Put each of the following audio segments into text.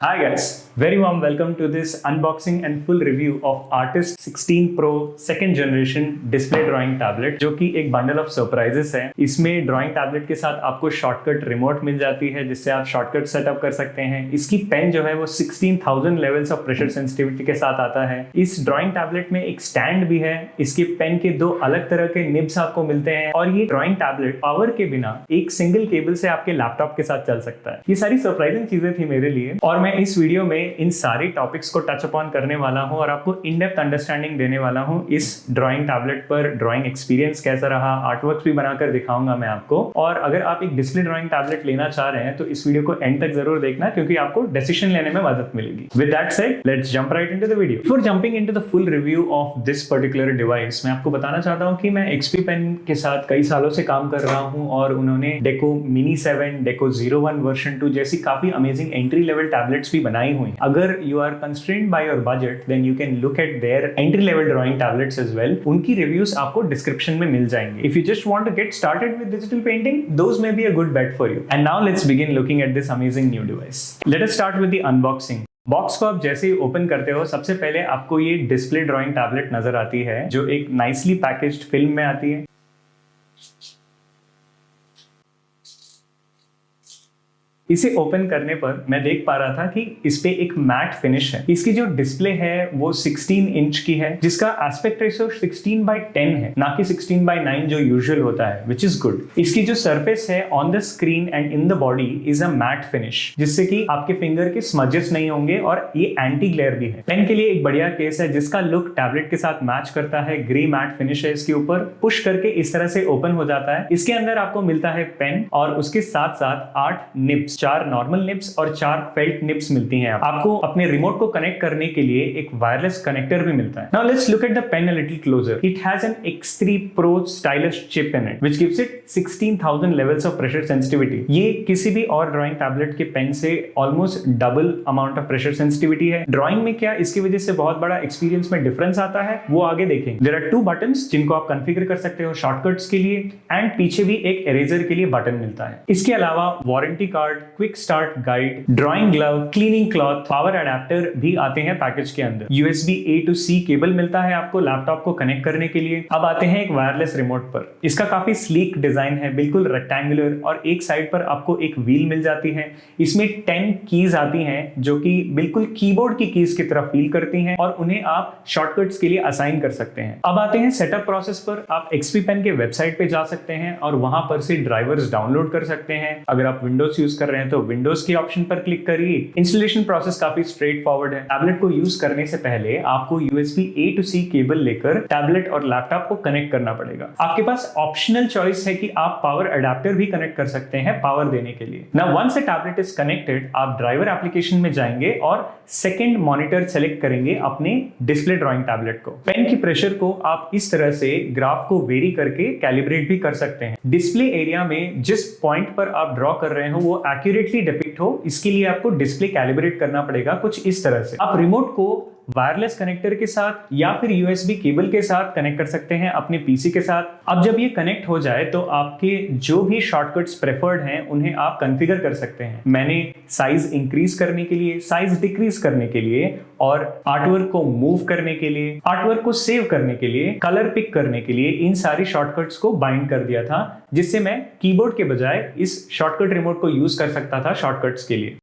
Hi guys, very warm welcome to this unboxing and full review of Artist 16 Pro second generation display drawing tablet, जो कि एक bundle of surprises है। इसमें drawing tablet के साथ आपको शॉर्टकट रिमोट मिल जाती है जिससे आप शॉर्टकट सेटअप कर सकते हैं। इसकी पेन जो है वो 16,000 लेवल्स ऑफ प्रेशर सेंसिटिविटी के साथ आता है। इस ड्राइंग टैबलेट में एक स्टैंड भी है। इसके पेन के दो अलग तरह के निब्स आपको मिलते हैं और ये ड्राइंग टैबलेट पावर के बिना एक सिंगल केबल से आपके लैपटॉप के साथ चल सकता है। ये सारी सरप्राइजिंग चीजें थी मेरे लिए और मैं इस वीडियो में इन सारी टॉपिक्स को टच अपॉन करने वाला हूं और आपको इन डेप्थ अंडरस्टैंडिंग देने वाला हूं। इस ड्राइंग टैबलेट पर ड्राइंग एक्सपीरियंस कैसा रहा, आर्टवर्क्स भी बनाकर दिखाऊंगा मैं आपको। और अगर आप एक डिस्प्ले ड्राइंग टैबलेट लेना चाह रहे हैं तो इस वीडियो को एंड तक जरूर देखना क्योंकि आपको डिसीजन लेने में मदद मिलेगी। With that said, let's jump right into the video. Before jumping into the full review of this particular device, मैं आपको बताना चाहता हूं कि मैं XP पेन के साथ कई सालों से काम कर रहा हूं और उन्होंने डेको मिनी 7, डेको 01 वर्जन 2 जैसी काफी अमेजिंग एंट्री लेवल टैबलेट्स भी बनाई हुई। अगर you are constrained by your budget, then you can look at their entry level drawing tablets as well. उनकी reviews आपको description में मिल जाएंगे। If you just want to get started with digital painting, those may be a good bet for you. And now let's begin looking at this amazing new device. Let us start with the unboxing. Box को आप जैसे ही open करते हो सबसे पहले आपको ये display drawing tablet नजर आती है जो एक नाइसली पैकेज्ड फिल्म में आती है। इसे ओपन करने पर मैं देख पा रहा था कि इस पे एक मैट फिनिश है। इसकी जो डिस्प्ले है वो 16 इंच की है जिसका एस्पेक्ट रेशियो 16:10 है, ना कि 16:9 जो यूजुअल होता है, विच इज गुड। इसकी जो सरफेस है on the screen and in the body is a matte finish जिससे कि आपके फिंगर के स्मजेस नहीं होंगे और ये एंटी ग्लेयर भी है। पेन के लिए एक बढ़िया केस है जिसका लुक टैबलेट के साथ मैच करता है। ग्रे मैट फिनिश है इसके ऊपर, पुश करके इस तरह से ओपन हो जाता है। इसके अंदर आपको मिलता है पेन और उसके साथ साथ 8 निब्स, 4 नॉर्मल निब्स और 4 फेल्ट निब्स मिलती हैं। आपको अपने रिमोट को कनेक्ट करने के लिए एक वायरलेस कनेक्टर भी मिलता है। Now let's look at the pen a little closer. It has an X3 Pro stylish chip in it which gives it 16,000 levels of pressure sensitivity. ये किसी भी और ड्राइंग टैबलेट के पेन से almost double amount of pressure sensitivity है। Drawing में क्या इसकी वजह से बहुत बड़ा एक्सपीरियंस में डिफरेंस आता है वो आगे देखेंगे। देयर आर 2 बटन्स जिनको आप कॉन्फ़िगर कर सकते हो शॉर्टकट्स के लिए एंड पीछे भी एक इरेजर के लिए बटन मिलता है। इसके अलावा warranty card, quick start guide, drawing glove, cleaning cloth, power adapter भी आते हैं पैकेज के अंदर। USB A to C cable मिलता है आपको लैपटॉप को कनेक्ट करने के लिए। अब आते हैं एक वायरलेस रिमोट पर। इसका काफी स्लीक डिजाइन है, बिल्कुल रेक्टेंगुलर, और एक साइड पर आपको एक व्हील मिल जाती है। इसमें 10 कीज आती हैं जो कि बिल्कुल कीबोर्ड की कीज की तरह फील करती हैं और उन्हें आप शॉर्टकट्स के लिए असाइन कर सकते हैं। अब आते हैं सेटअप प्रोसेस पर। आप XP पेन के वेबसाइट पे जा सकते हैं और वहां पर से ड्राइवर्स डाउनलोड कर सकते हैं। अगर आप विंडोज यूज कर रहे हैं तो विंडोज के ऑप्शन पर क्लिक करिए। इंस्टॉलेशन प्रोसेस काफी स्ट्रेट फॉरवर्ड है। टैबलेट को यूज करने से पहले आपको USB A to C cable लेकर टैबलेट और लैपटॉप को कनेक्ट करना पड़ेगा। आपके पास ऑप्शनल चॉइस है कि आप पावर अडेप्टर भी कनेक्ट कर सकते हैं पावर देने के लिए। Now once the tablet is connected, आप ड्राइवर एप्लीकेशन में जाएंगे और सेकंड मॉनिटर सेलेक्ट करेंगे अपने डिस्प्ले ड्राइंग टैबलेट को। पेन की प्रेशर को आप इस तरह से ग्राफ को वेरी करके कैलिब्रेट भी कर सकते हैं। डिस्प्ले एरिया में जिस पॉइंट पर आप ड्रॉ कर रहे हो वो एक्यूरेटली डिपिक्ट हो, इसके लिए आपको डिस्प्ले कैलिब्रेट करना पड़ेगा कुछ इस तरह से। आप रिमोट को वायरलेस कनेक्टर के साथ या फिर USB केबल के साथ कनेक्ट कर सकते हैं अपने PC के साथ। अब जब ये कनेक्ट हो जाए तो आपके जो भी शॉर्टकट्स प्रेफर्ड हैं उन्हें आप कॉन्फ़िगर कर सकते हैं। मैंने साइज इंक्रीज करने के लिए, साइज डिक्रीज करने के लिए और आर्टवर्क को मूव करने के लिए, आर्टवर्क को सेव करने के लिए, कलर पिक करने के लिए इन सारी शॉर्टकट्स को बाइंड कर दिया था जिससे मैं कीबोर्ड के बजाय इस शॉर्टकट रिमोट को यूज कर सकता था शॉर्टकट्स के लिए।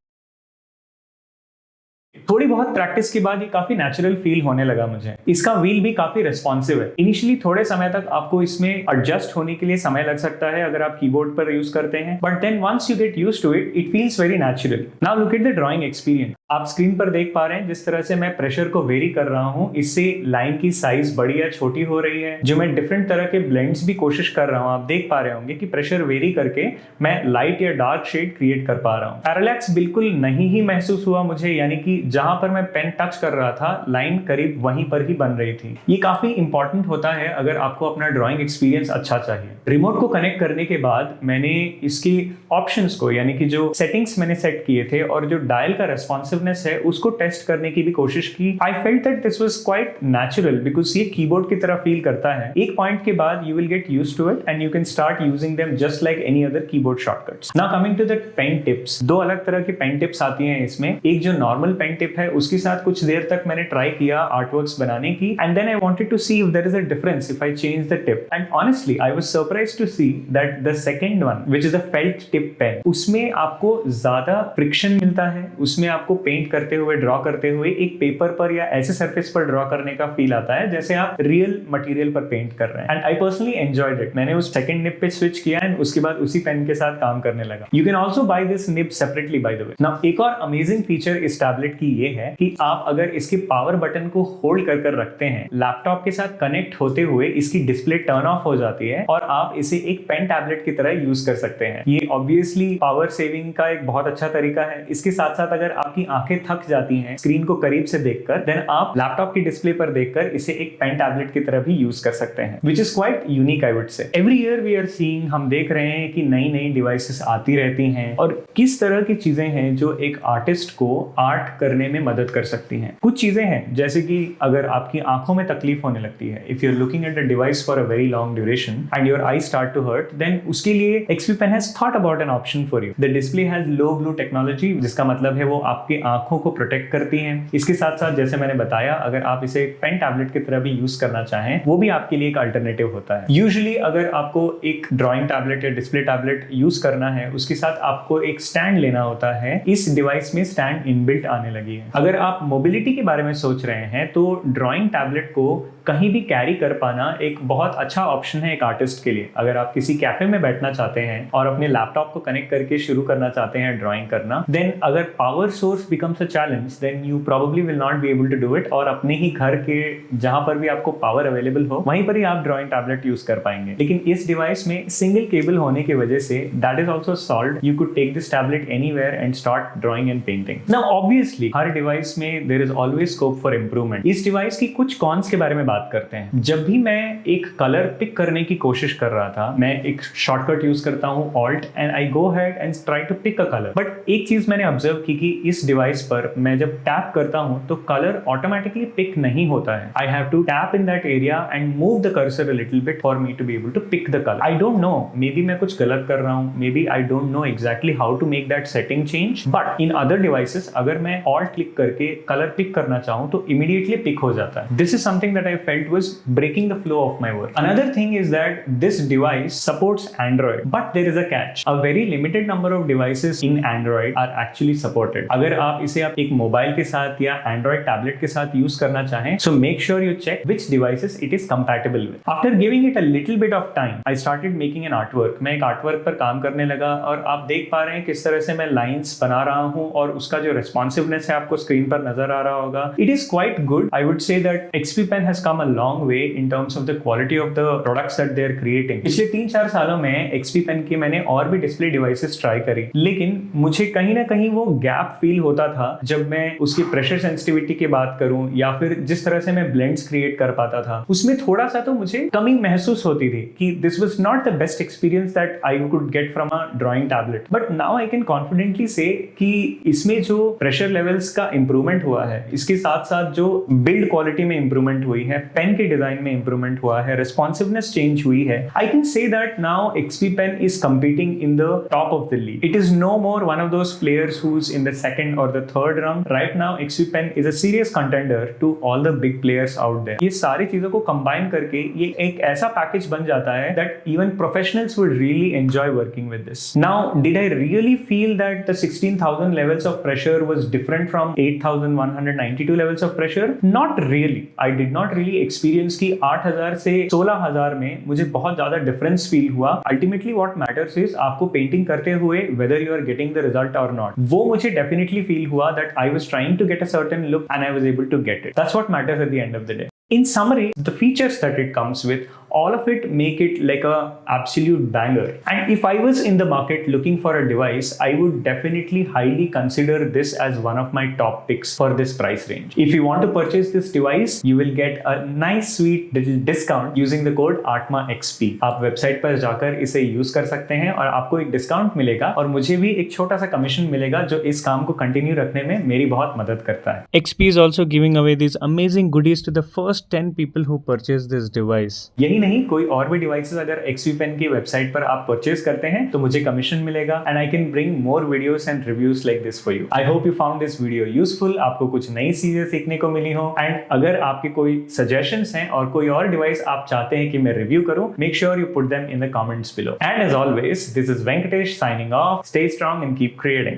थोड़ी बहुत प्रैक्टिस के बाद ये काफी नेचुरल फील होने लगा मुझे। इसका व्हील भी काफी रिस्पॉन्सिव है। इनिशियली थोड़े समय तक आपको इसमें एडजस्ट होने के लिए समय लग सकता है अगर आप कीबोर्ड पर यूज करते हैं, but then once you get used to it, it feels very natural. Now look at the drawing experience. आप स्क्रीन पर देख पा रहे हैं जिस तरह से मैं प्रेशर को वेरी कर रहा हूं, इससे लाइन की साइज बड़ी या छोटी हो रही है। जो मैं डिफरेंट तरह के ब्लेंड्स भी कोशिश कर रहा हूं, आप देख पा रहे होंगे कि प्रेशर वेरी करके मैं लाइट या डार्क शेड क्रिएट कर पा रहा हूं। पैरालैक्स बिल्कुल नहीं ही महसूस हुआ मुझे, यानी कि जहां पर मैं पेन टच कर रहा था लाइन करीब वहीं पर ही बन रही थी। ये काफी इंपॉर्टेंट होता है अगर आपको अपना ड्राइंग एक्सपीरियंस अच्छा चाहिए। रिमोट को कनेक्ट करने के बाद मैंने इसकी ऑप्शंस को, यानी कि जो सेटिंग्स मैंने सेट किए थे और जो डायल का रेस्पॉन्सिवनेस है उसको टेस्ट करने की भी कोशिश की। I felt that this was quite natural because ये कीबोर्ड की तरह फील करता है। एक पॉइंट के बाद you will get used to it and you can start using them just like any other keyboard shortcuts. Now coming to the pen tips, दो अलग तरह की पेन टिप्स आती हैं इसमें। एक जो नॉर्मल पेन टिप है उसके साथ कुछ देर तक मैंने ट्राई किया आर्टवर्क्स बनाने की, and then I wanted to see if there is a difference if I change the tip, and honestly I was surprised to see that the second one which is a felt tip pen, उसमें आपको ज्यादा friction मिलता है, उसमें आपको paint करते हुए, draw करते हुए एक पेपर पर या ऐसे सरफेस पर ड्रॉ करने का फील आता है जैसे आप रियल मटेरियल पर पेंट कर रहे हैं। And I personally enjoyed it. मैंने उस सेकंड निब पे स्विच किया एंड उसके बाद उसी पेन के साथ काम करने लगा। You can also buy this nib separately by the way. Now एक और अमेजिंग फीचर इस टैबलेट की ये है कि आप अगर इसके पावर बटन को होल्ड कर रखते हैं, लैपटॉप के साथ कनेक्ट होते हुए इसकी डिस्प्ले टर्न ऑफ हो जाती है और आप इसे एक पेन टैबलेट की तरह यूज कर सकते हैं। ये ऑब्वियसली पावर सेविंग का एक बहुत अच्छा तरीका है। इसके साथ साथ अगर आपकी आंखें थक जाती हैं स्क्रीन को करीब से देखकर, देन आप लैपटॉप की डिस्प्ले पर देखकर इसे एक पेन टैबलेट की तरह भी यूज कर सकते हैं, which is quite unique I would say. Every year we are seeing, हम देख रहे हैं कि नई नई डिवाइसेस आती रहती हैं और किस तरह की चीजें हैं जो एक आर्टिस्ट को आर्ट करने में मदद कर सकती हैं। कुछ चीजें हैं जैसे कि अगर आपकी आंखों में तकलीफ होने लगती है, if you are looking at the device for a very long duration and your eye start to hurt, then उसके लिए XP Pen has thought about an option for you. The display has low glow technology, जिसका मतलब है वो आपकी आंखों को protect करती हैं। इसके साथ साथ जैसे मैंने बताया, अगर आप इसे पेन टैबलेट की तरह भी यूज करना चाहें, वो भी आपके लिए एक अल्टरनेटिव होता है। यूजुअली अगर आपको एक ड्राइंग टैबलेट या डिस्प्ले टैबलेट यूज करना है, उसके साथ आपको एक स्टैंड लेना होता है। इस डिवाइस में स्टैंड इनबिल्ट आने लगी है। अगर आप मोबिलिटी के बारे में सोच रहे हैं तो ड्राइंग टैबलेट को कहीं भी कैरी कर पाना एक बहुत अच्छा ऑप्शन है एक आर्टिस्ट के लिए। अगर आप किसी कैफे में बैठना चाहते हैं और अपने लैपटॉप को कनेक्ट करके शुरू करना चाहते हैं ड्राइंग करना, देन अगर power source becomes a challenge, then you probably will not be able to do it, और अपने ही घर के जहां पर भी आपको पावर अवेलेबल हो वहीं पर ही आप ड्राइंग टैबलेट यूज कर पाएंगे। लेकिन इस डिवाइस में सिंगल केबल होने की वजह से that is also solved. You could take this tablet anywhere and start drawing and painting. Now obviously हर डिवाइस में there is always scope for improvement. इस डिवाइस की कुछ कॉन्स के बारे में बात करते हैं। जब भी मैं एक कलर पिक करने की कोशिश कर रहा था, मैं एक शॉर्टकट यूज करता हूं Alt and I go head and try to pick a colour. But एक चीज मैंने ऑब्जर्व की कि इस डिवाइस पर मैं जब टैप करता हूं तो कलर ऑटोमेटिकली पिक नहीं होता है। I have to tap in that area and move the cursor a little bit for me to be able to pick the colour. I don't know, maybe मैं कुछ गलत कर रहा हूं, maybe I don't know exactly how to make that setting change, but in other devices अगर मैं Alt click करके colour pick करना चाहूं तो इमीडिएटली पिक हो जाता है। This is something that I felt was breaking the flow of my work. Another thing is that this device supports Android, but there is a catch. A very limited number of devices in Android are actually supported. अगर आप इसे एक mobile के साथ या Android tablet के साथ use करना चाहें, so make sure you check which devices it is compatible with. After giving it a little bit of time, I started making an artwork. मैं एक आर्टवर्क पर काम करने लगा और आप देख पा रहे हैं किस तरह से मैं लाइंस बना रहा हूं और उसका जो रेस्पॉन्सिवनेस है आपको स्क्रीन पर नजर आ रहा होगा। It is quite good. I would say that XP Pen has come a long way in terms of the quality of the products that they are creating. पिछले 3-4 सालों में XP Pen की मैंने और भी डिस्प्ले डिवाइसेस ट्राई करी, लेकिन मुझे कहीं ना कहीं वो गैप फील होता था जब मैं उसकी प्रेशर सेंसिटिविटी की बात करूं या फिर जिस तरह से मैं ब्लेंड्स क्रिएट कर पाता था, उसमें थोड़ा सा तो मुझे कमी महसूस होती थी कि this was not the best experience that I could get from a drawing tablet. But now I can confidently से कि इसमें जो प्रेशर लेवल्स का इंप्रूवमेंट हुआ है, इसके साथ साथ जो बिल्ड क्वालिटी में इंप्रूवमेंट हुई है, पेन के डिजाइन में इंप्रूवमेंट हुआ है, रेस्पॉन्सिवनेस चेंज हुई है, I can say that now XP Pen is competing in the top of the league. It is no more one of those players who's in the second or the third round. Right now XP Pen is a serious contender to all the big players out there. ये सारी चीजों को combine करके ये एक ऐसा package बन जाता है that even professionals would really enjoy working with this. Now, did I really feel that the 16,000 levels of pressure was different from 8,192 levels of pressure? Not really. I did not really experience कि 8,000 से 16,000 में मुझे बहुत ज्यादा difference feel हुआ। Ultimately what matters is आपको painting करते हुए whether you are getting the result और नॉट, वो मुझे डेफिनेटली फील हुआ that I was trying to get a certain look and I was able to get it. That's what matters at the end of the day. In summary, the features that it comes with all of it make it like a absolute banger. And if I was in the market looking for a device, I would definitely highly consider this as one of my top picks for this price range. If you want to purchase this device, you will get a nice sweet little discount using the code ATMAXP. आप website पर जाकर इसे use कर सकते हैं और आपको एक डिस्काउंट मिलेगा और मुझे भी एक छोटा सा कमीशन मिलेगा जो इस काम को कंटिन्यू रखने में मेरी बहुत मदद करता है. XP is also giving away these amazing goodies to the first 10 people who purchase this device. यही नहीं, कोई और भी डिवाइसेस अगर XP Pen की वेबसाइट पर आप परचेज करते हैं तो मुझे कमीशन मिलेगा and I can bring more videos and reviews like this for you. I hope you found this video useful, आपको कुछ नई चीजें सीखने को मिली हो. एंड अगर आपके कोई सजेशंस हैं और कोई और डिवाइस आप चाहते हैं कि मैं रिव्यू करूं, make sure you put them in the comments below. And as always, this is Venkatesh signing off. Stay strong and keep creating.